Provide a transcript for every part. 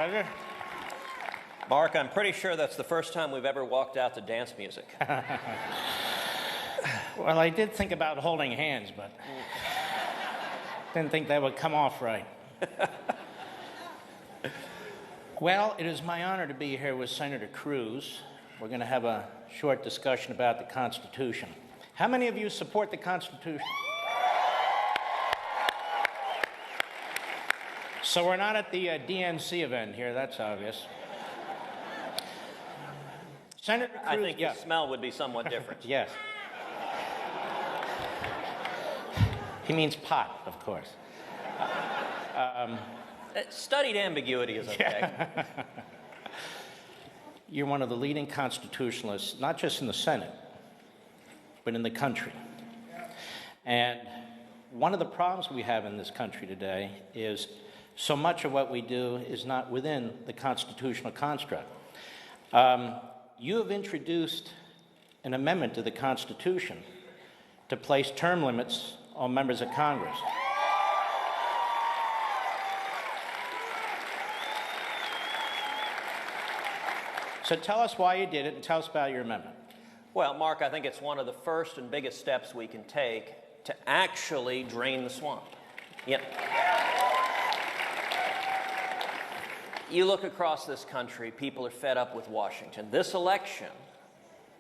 pleasure. Mark, I'm pretty sure that's the first time we've ever walked out to dance music. Well, I did think about holding hands, but didn't think that would come off right. Well, it is my honor to be here with Senator Cruz. We're going to have a short discussion about the Constitution. How many of you support the Constitution? So we're not at the DNC event here, that's obvious. Senator Cruz, I think the smell would be somewhat different. Yes. He means pot, of course. Studied ambiguity is okay. You're one of the leading constitutionalists, not just in the Senate, but in the country. And one of the problems we have in this country today is so much of what we do is not within the constitutional construct. You have introduced an amendment to the Constitution to place term limits on members of Congress. So tell us why you did it and tell us about your amendment. Well, Mark, I think it's one of the first and biggest steps we can take to actually drain the swamp. Yep. You look across this country, people are fed up with Washington. This election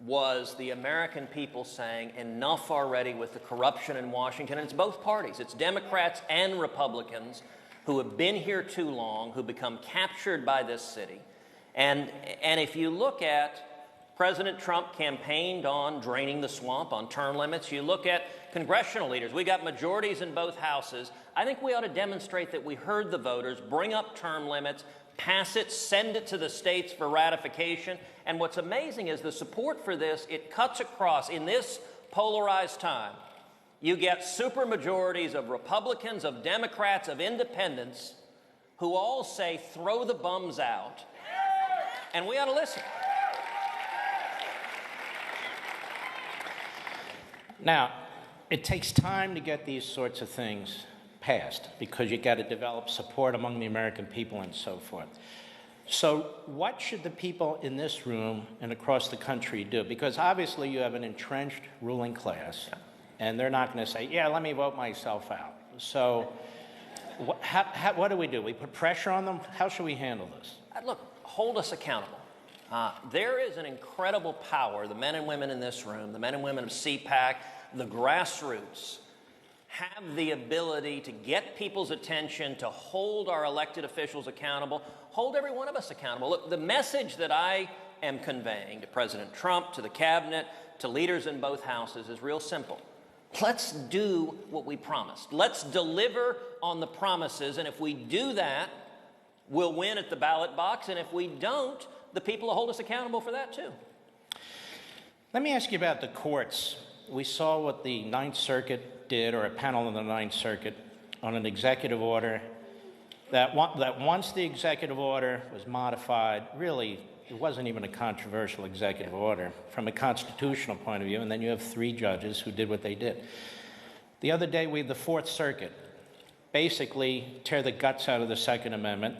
was the American people saying enough already with the corruption in Washington. And it's both parties. It's Democrats and Republicans who have been here too long, who become captured by this city. And if you look at President Trump campaigned on draining the swamp, on term limits. You look at congressional leaders. We got majorities in both houses. I think we ought to demonstrate that we heard the voters, bring up term limits, pass it, send it to the states for ratification. And what's amazing is the support for this, it cuts across. In this polarized time, you get supermajorities of Republicans, of Democrats, of independents, who all say, throw the bums out. And we ought to listen. Now, it takes time to get these sorts of things passed because you got to develop support among the American people and so forth. So what should the people in this room and across the country do? Because obviously you have an entrenched ruling class, and they're not going to say, yeah, let me vote myself out. So what do? We put pressure on them? How should we handle this? Look, hold us accountable. There is an incredible power. The men and women in this room, the men and women of CPAC, the grassroots, have the ability to get people's attention, to hold our elected officials accountable, hold every one of us accountable. Look, the message that I am conveying to President Trump, to the cabinet, to leaders in both houses is real simple. Let's do what we promised. Let's deliver on the promises, and if we do that, we'll win at the ballot box, and if we don't, the people will hold us accountable for that too. Let me ask you about the courts. We saw what the Ninth Circuit did, or a panel in the Ninth Circuit, on an executive order that once the executive order was modified, really, it wasn't even a controversial executive order from a constitutional point of view, and then you have 3 judges who did what they did. The other day, we had the Fourth Circuit basically tear the guts out of the Second Amendment,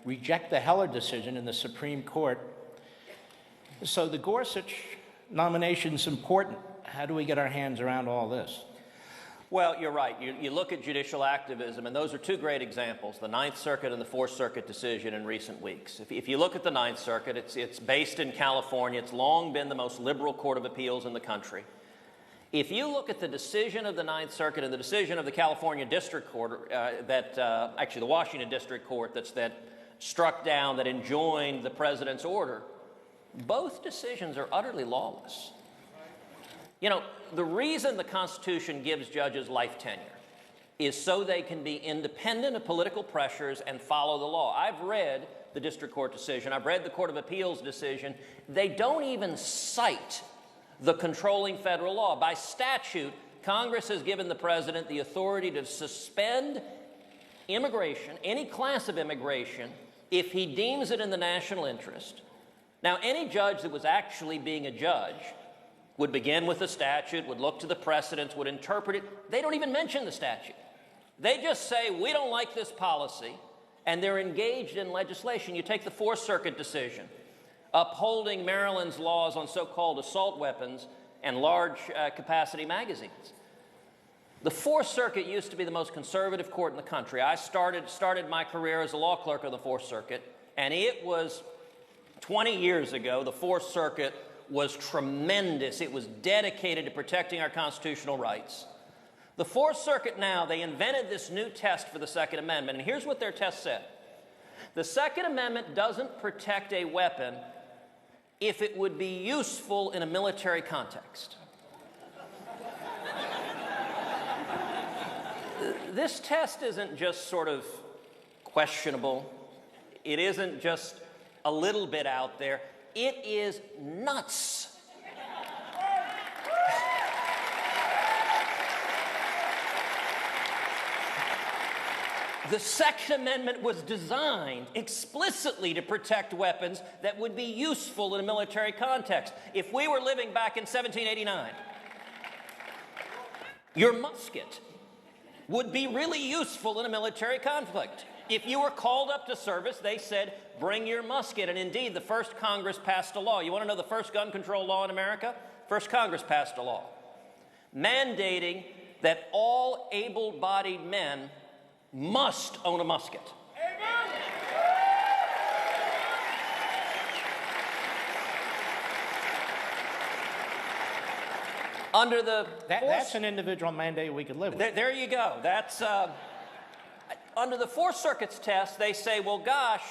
reject the Heller decision in the Supreme Court. So the Gorsuch nomination is important. How do we get our hands around all this? Well, you're right. You look at judicial activism, and those are 2 great examples, the Ninth Circuit and the Fourth Circuit decision in recent weeks. If you look at the Ninth Circuit, it's based in California. It's long been the most liberal court of appeals in the country. If you look at the decision of the Ninth Circuit and the decision of the California District Court, actually the Washington District Court that struck down, that enjoined the president's order, both decisions are utterly lawless. You know, the reason the Constitution gives judges life tenure is so they can be independent of political pressures and follow the law. I've read the District Court decision. I've read the Court of Appeals decision. They don't even cite the controlling federal law. By statute, Congress has given the president the authority to suspend immigration, any class of immigration, if he deems it in the national interest. Now, any judge that was actually being a judge would begin with the statute, would look to the precedents, would interpret it. They don't even mention the statute. They just say, we don't like this policy, and they're engaged in legislation. You take the Fourth Circuit decision, upholding Maryland's laws on so-called assault weapons and large capacity magazines. The Fourth Circuit used to be the most conservative court in the country. I started my career as a law clerk of the Fourth Circuit, and it was 20 years ago. The Fourth Circuit was tremendous. It was dedicated to protecting our constitutional rights. The Fourth Circuit now, they invented this new test for the Second Amendment, and here's what their test said. The Second Amendment doesn't protect a weapon if it would be useful in a military context. This test isn't just sort of questionable. It isn't just a little bit out there. It is nuts. The Second Amendment was designed explicitly to protect weapons that would be useful in a military context. If we were living back in 1789, your musket would be really useful in a military conflict. If you were called up to service, they said, bring your musket. And indeed, the first Congress passed a law. You want to know the first gun control law in America? First Congress passed a law mandating that all able-bodied men must own a musket. Under the That's an individual mandate we could live with. There you go. That's under the Fourth Circuit's test. They say, well, gosh,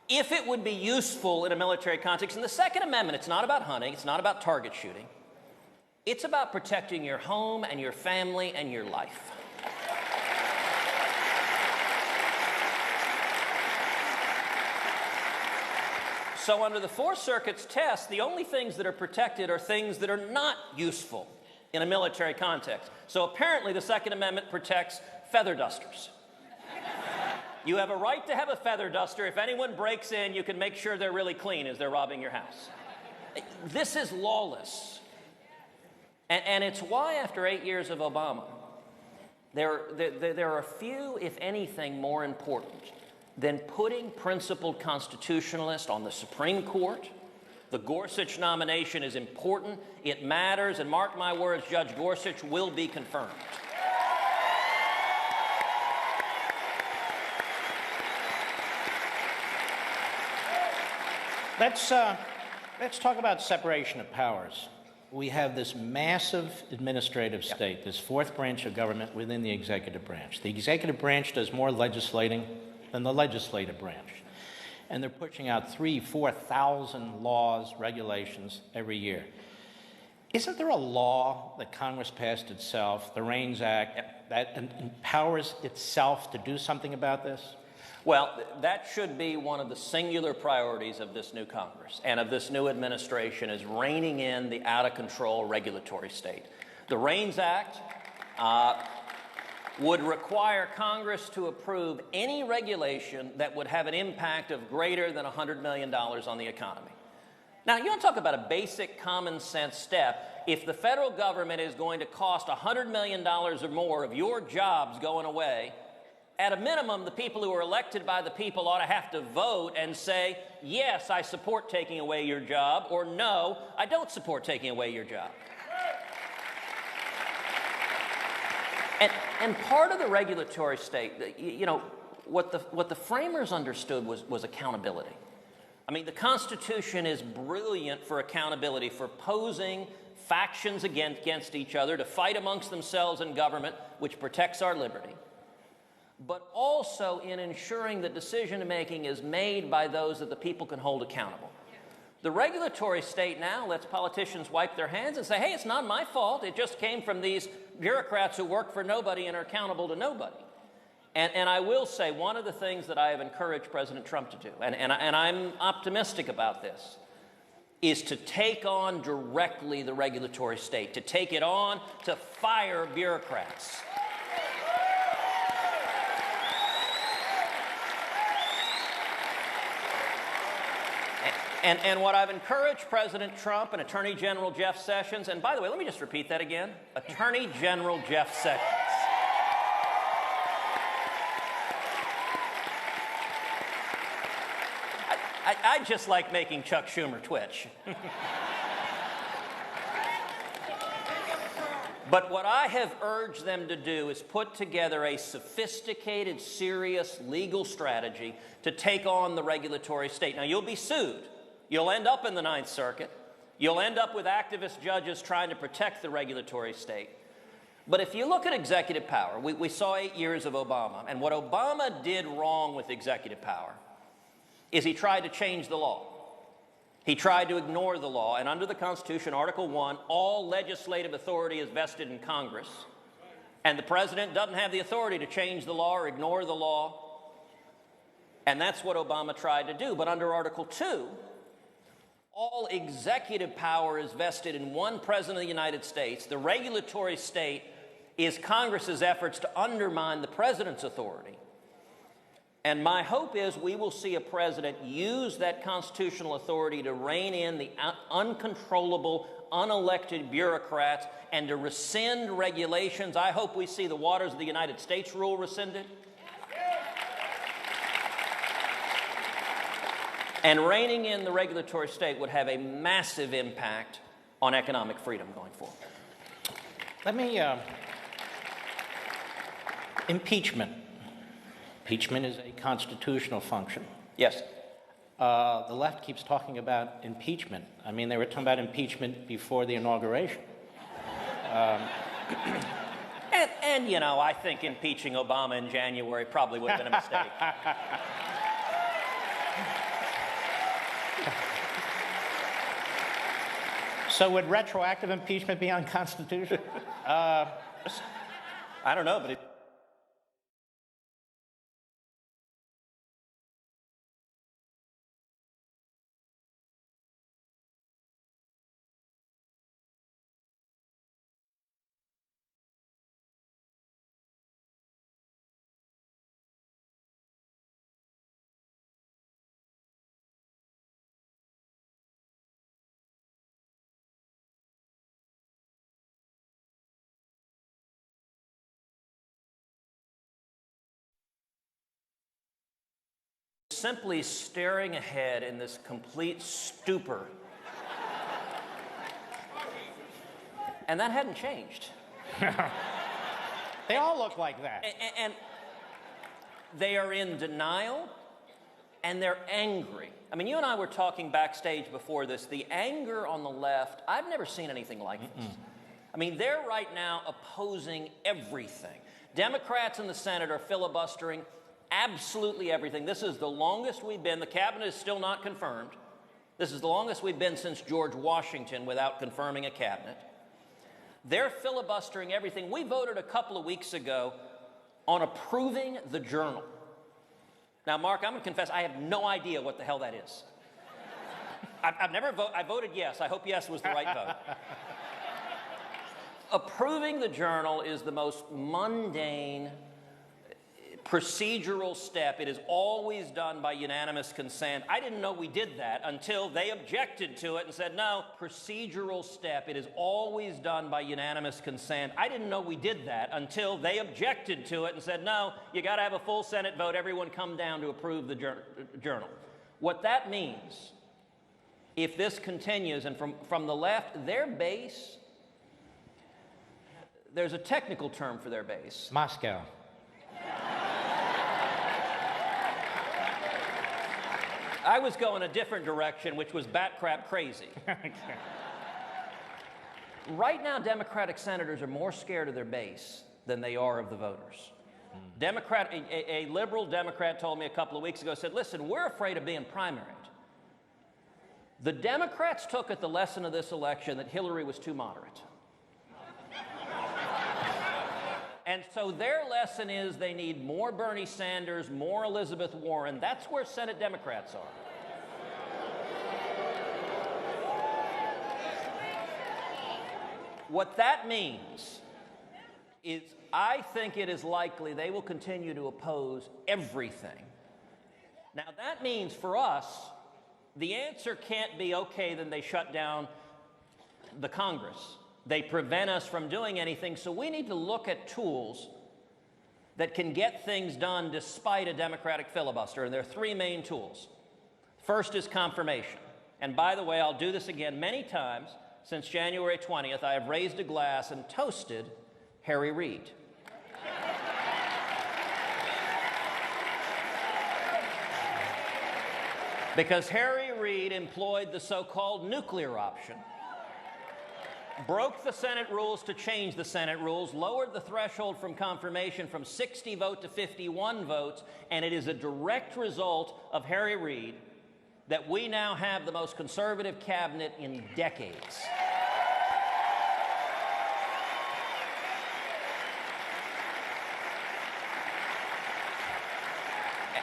if it would be useful in a military context, in the Second Amendment, it's not about hunting, it's not about target shooting. It's about protecting your home and your family and your life. So under the Fourth Circuit's test, the only things that are protected are things that are not useful in a military context. So apparently the Second Amendment protects feather dusters. You have a right to have a feather duster. If anyone breaks in, you can make sure they're really clean as they're robbing your house. This is lawless. And it's why after 8 years of Obama, there are few, if anything, more important than putting principled constitutionalists on the Supreme Court. The Gorsuch nomination is important, it matters, and mark my words, Judge Gorsuch will be confirmed. Let's talk about separation of powers. We have this massive administrative state, this fourth branch of government within the executive branch. The executive branch does more legislating than the legislative branch. And they're pushing out 3,000 to 4,000 laws, regulations every year. Isn't there a law that Congress passed itself, the REINS Act, that empowers itself to do something about this? Well, that should be one of the singular priorities of this new Congress and of this new administration, is reining in the out-of-control regulatory state. The REINS Act would require Congress to approve any regulation that would have an impact of greater than $100 million on the economy. Now, you want to talk about a basic common sense step. If the federal government is going to cost $100 million or more of your jobs going away, at a minimum, the people who are elected by the people ought to have to vote and say, yes, I support taking away your job, or no, I don't support taking away your job. And part of the regulatory state, you know, what the framers understood was accountability. I mean, the Constitution is brilliant for accountability, for posing factions against each other to fight amongst themselves in government, which protects our liberty, but also in ensuring that decision-making is made by those that the people can hold accountable. The regulatory state now lets politicians wipe their hands and say, hey, it's not my fault. It just came from these bureaucrats who work for nobody and are accountable to nobody. And I will say, one of the things that I have encouraged President Trump to do, and I'm optimistic about this, is to take on directly the regulatory state, to take it on, to fire bureaucrats. And what I've encouraged President Trump and Attorney General Jeff Sessions, and by the way, let me just repeat that again, Attorney General Jeff Sessions. just like making Chuck Schumer twitch. But what I have urged them to do is put together a sophisticated, serious legal strategy to take on the regulatory state. Now, you'll be sued. You'll end up in the Ninth Circuit. You'll end up with activist judges trying to protect the regulatory state. But if you look at executive power, we saw 8 years of Obama, and what Obama did wrong with executive power is he tried to change the law. He tried to ignore the law, and under the Constitution, Article 1, all legislative authority is vested in Congress, and the president doesn't have the authority to change the law or ignore the law, and that's what Obama tried to do. But under Article 2, all executive power is vested in one president of the United States. The regulatory state is Congress's efforts to undermine the president's authority. And my hope is we will see a president use that constitutional authority to rein in the uncontrollable, unelected bureaucrats and to rescind regulations. I hope we see the Waters of the United States rule rescinded. And reining in the regulatory state would have a massive impact on economic freedom going forward. Let me, impeachment. Impeachment is a constitutional function. Yes. The left keeps talking about impeachment. I mean, they were talking about impeachment before the inauguration. And, you know, I think impeaching Obama in January probably would have been a mistake. So would retroactive impeachment be unconstitutional? I don't know, but it... simply staring ahead in this complete stupor. And that hadn't changed. They all look like that. And they are in denial, and they're angry. I mean, you and I were talking backstage before this. The anger on the left, I've never seen anything like this. I mean, they're right now opposing everything. Democrats in the Senate are filibustering absolutely everything. This is the longest we've been. The cabinet is still not confirmed. This is the longest we've been since George Washington without confirming a cabinet. They're filibustering everything. We voted a couple of weeks ago on approving the journal. Now, Mark, I'm going to confess, I have no idea what the hell that is. I've never voted. I voted yes. I hope yes was the right vote. Approving the journal is the most mundane procedural step. It is always done by unanimous consent. I didn't know we did that until they objected to it and said, no, procedural step. It is always done by unanimous consent. I didn't know we did that until they objected to it and said, no, you got to have a full Senate vote. Everyone come down to approve the journal. What that means, if this continues, and from the left, their base, there's a technical term for their base. Moscow. I was going a different direction, which was bat crap crazy. Right now, Democratic senators are more scared of their base than they are of the voters. A liberal Democrat told me a couple of weeks ago, said, listen, we're afraid of being primaried. The Democrats took at the lesson of this election that Hillary was too moderate. And so their lesson is they need more Bernie Sanders, more Elizabeth Warren. That's where Senate Democrats are. What that means is I think it is likely they will continue to oppose everything. Now that means for us, the answer can't be, okay, then they shut down the Congress. They prevent us from doing anything, so we need to look at tools that can get things done despite a Democratic filibuster, and there are three main tools. First is confirmation. And by the way, I'll do this again many times. Since January 20th, I have raised a glass and toasted Harry Reid. Because Harry Reid employed the so-called nuclear option, broke the Senate rules to change the Senate rules, lowered the threshold from confirmation from 60 vote to 51 votes, and it is a direct result of Harry Reid that we now have the most conservative cabinet in decades.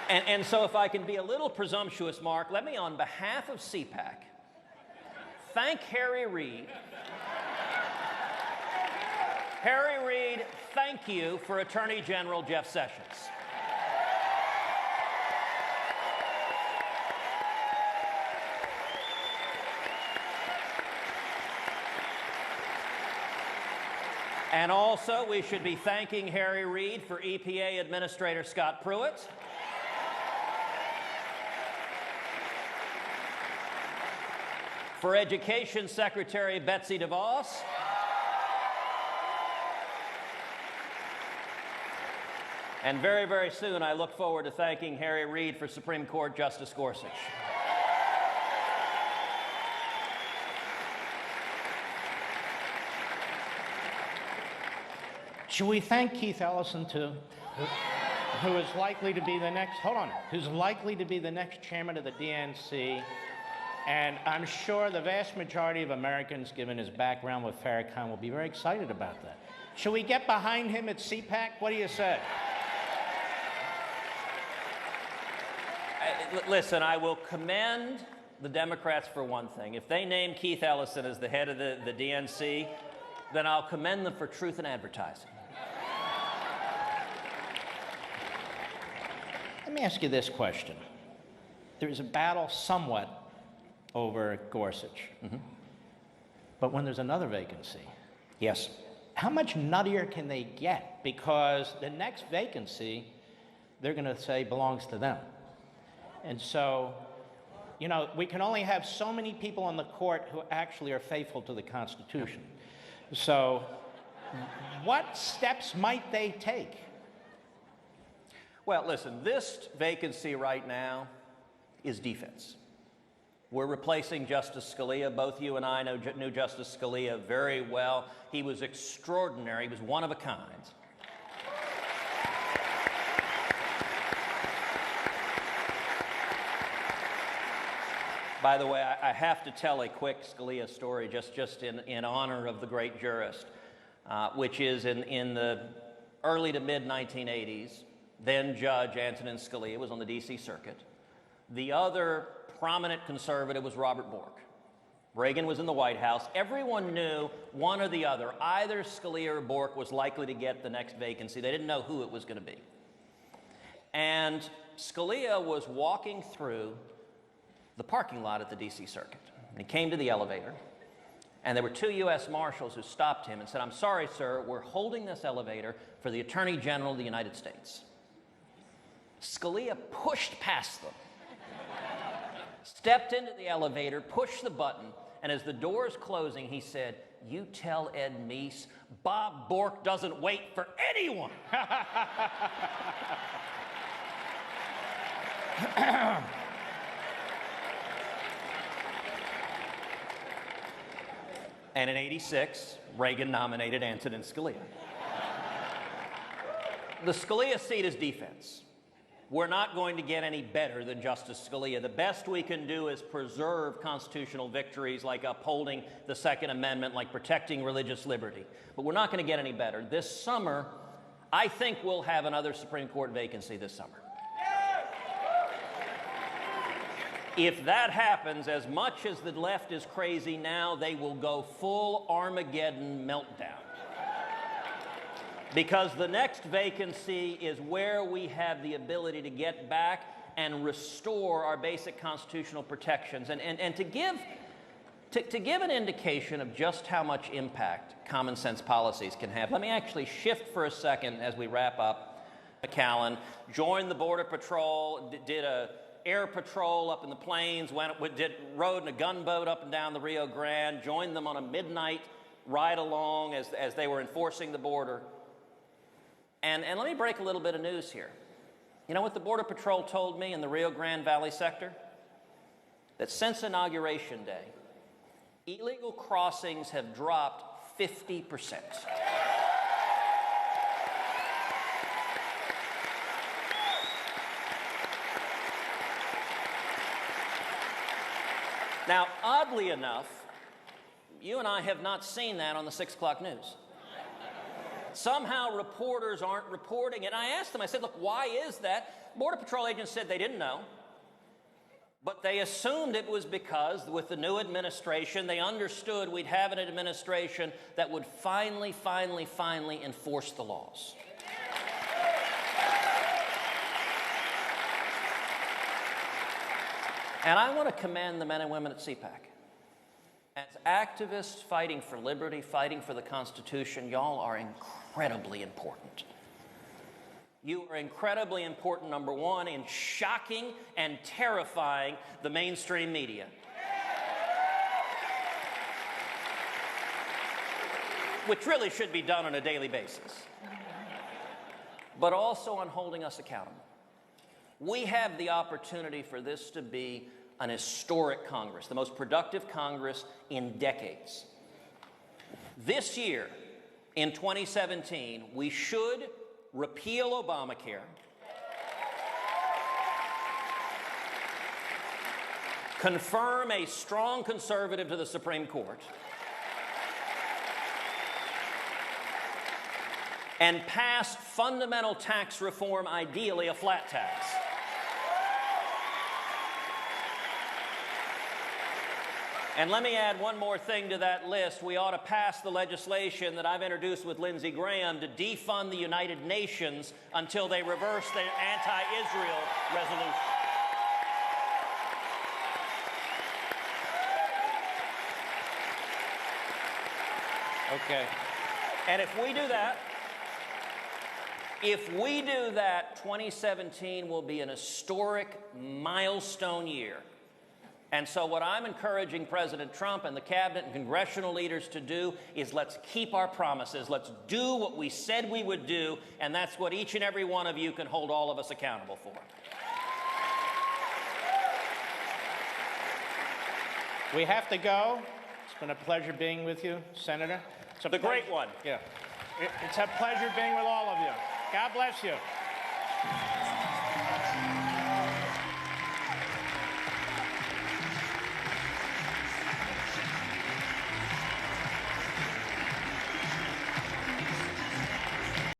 And so if I can be a little presumptuous, Mark, let me, on behalf of CPAC, thank Harry Reid. Harry Reid, thank you for Attorney General Jeff Sessions. And also, we should be thanking Harry Reid for EPA Administrator Scott Pruitt. For Education Secretary Betsy DeVos. And very, very soon, I look forward to thanking Harry Reid for Supreme Court Justice Gorsuch. Should we thank Keith Ellison, too, who is likely to be the next, who's likely to be the next chairman of the DNC? And I'm sure the vast majority of Americans, given his background with Farrakhan, will be very excited about that. Should we get behind him at CPAC? What do you say? Listen, I will commend the Democrats for one thing. If they name Keith Ellison as the head of the DNC, then I'll commend them for truth in advertising. Let me ask you this question. There's a battle somewhat over Gorsuch. Mm-hmm. But when there's another vacancy, yes, how much nuttier can they get? Because the next vacancy, they're going to say belongs to them. And so, you know, we can only have so many people on the court who actually are faithful to the Constitution. So what steps might they take? Well, listen, this vacancy right now is defense. We're replacing Justice Scalia. Both you and I knew Justice Scalia very well. He was extraordinary. He was one of a kind. By the way, I have to tell a quick Scalia story just in honor of the great jurist, which is in the early to mid-1980s, then Judge Antonin Scalia was on the D.C. Circuit. The other prominent conservative was Robert Bork. Reagan was in the White House. Everyone knew one or the other, either Scalia or Bork, was likely to get the next vacancy. They didn't know who it was going to be. And Scalia was walking through the parking lot at the D.C. Circuit. And he came to the elevator, and there were two U.S. Marshals who stopped him and said, "I'm sorry, sir, we're holding this elevator for the Attorney General of the United States." Scalia pushed past them, stepped into the elevator, pushed the button, and as the doors closing, he said, "You tell Ed Meese, Bob Bork doesn't wait for anyone." And in '86, Reagan nominated Antonin Scalia. The Scalia seat is defense. We're not going to get any better than Justice Scalia. The best we can do is preserve constitutional victories like upholding the Second Amendment, like protecting religious liberty. But we're not going to get any better. This summer, I think we'll have another Supreme Court vacancy this summer. If that happens, as much as the left is crazy now, they will go full Armageddon meltdown. Because the next vacancy is where we have the ability to get back and restore our basic constitutional protections. And to give an indication of just how much impact common sense policies can have, let me actually shift for a second as we wrap up. McAllen joined the Border Patrol, did a Air Patrol up in the plains, rode in a gunboat up and down the Rio Grande, joined them on a midnight ride along as they were enforcing the border. And let me break a little bit of news here. You know what the Border Patrol told me in the Rio Grande Valley sector? That since Inauguration Day, illegal crossings have dropped 50%. Now, oddly enough, you and I have not seen that on the 6 o'clock news. Somehow reporters aren't reporting it. And I asked them, I said, look, why is that? Border Patrol agents said they didn't know. But they assumed it was because with the new administration, they understood we'd have an administration that would finally enforce the laws. And I want to commend the men and women at CPAC. As activists fighting for liberty, fighting for the Constitution, y'all are incredibly important. You are incredibly important, number one, in shocking and terrifying the mainstream media. Which really should be done on a daily basis. But also on holding us accountable. We have the opportunity for this to be an historic Congress, the most productive Congress in decades. This year, in 2017, we should repeal Obamacare, confirm a strong conservative to the Supreme Court, and pass fundamental tax reform, ideally a flat tax. And let me add one more thing to that list. We ought to pass the legislation that I've introduced with Lindsey Graham to defund the United Nations until they reverse their anti-Israel resolution. Okay. And if we do that, 2017 will be an historic milestone year. And so what I'm encouraging President Trump and the cabinet and congressional leaders to do is let's keep our promises. Let's do what we said we would do, and that's what each and every one of you can hold all of us accountable for. We have to go. It's been a pleasure being with you, Senator. It's The great one. Yeah. It's a pleasure being with all of you. God bless you.